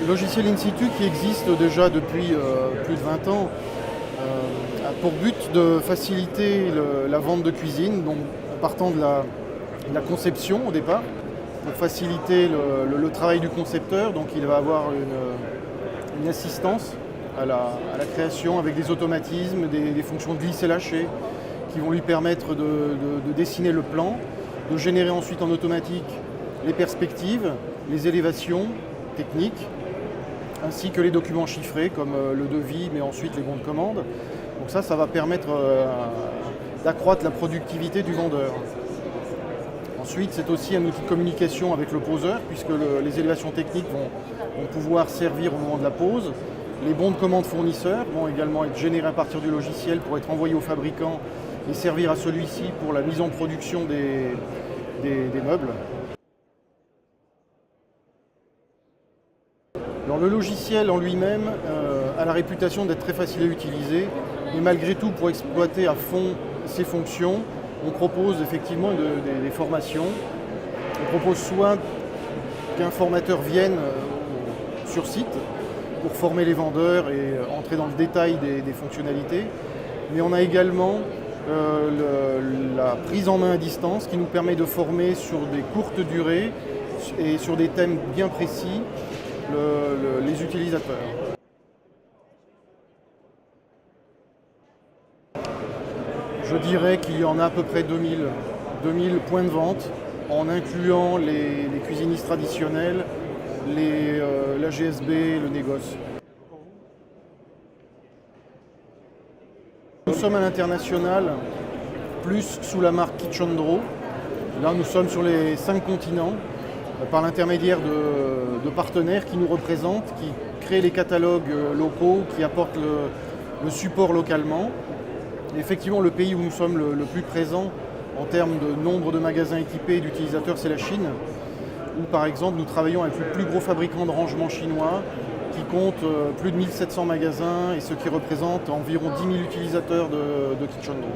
logiciel in situ qui existe déjà depuis plus de 20 ans a pour but de faciliter la vente de cuisine, donc en partant de la conception au départ, pour faciliter le travail du concepteur. Donc il va avoir une assistance à la création avec des automatismes, des fonctions de glisser-lâcher qui vont lui permettre de dessiner le plan, de générer ensuite en automatique les perspectives, les élévations techniques, ainsi que les documents chiffrés comme le devis, mais ensuite les bons de commande. Donc ça va permettre d'accroître la productivité du vendeur. Ensuite, c'est aussi un outil de communication avec le poseur, puisque les élévations techniques vont pouvoir servir au moment de la pose. Les bons de commande fournisseurs vont également être générés à partir du logiciel pour être envoyés au fabricant et servir à celui-ci pour la mise en production des meubles. Alors, le logiciel en lui-même a la réputation d'être très facile à utiliser, mais malgré tout, pour exploiter à fond ses fonctions, on propose effectivement des formations. On propose soit qu'un formateur vienne sur site pour former les vendeurs et entrer dans le détail des fonctionnalités, mais on a également la prise en main à distance qui nous permet de former sur des courtes durées et sur des thèmes bien précis les utilisateurs. Je dirais qu'il y en a à peu près 2000 points de vente, en incluant les cuisinistes traditionnels, la GSB, le négoce. Nous sommes à l'international, plus sous la marque Kitchendro. Là, nous sommes sur les 5 continents, par l'intermédiaire de partenaires qui nous représentent, qui créent les catalogues locaux, qui apportent le support localement. Et effectivement, le pays où nous sommes le plus présents en termes de nombre de magasins équipés et d'utilisateurs, c'est la Chine, où par exemple nous travaillons avec le plus gros fabricant de rangement chinois qui compte plus de 1700 magasins et ce qui représente environ 10 000 utilisateurs de Kitchendro.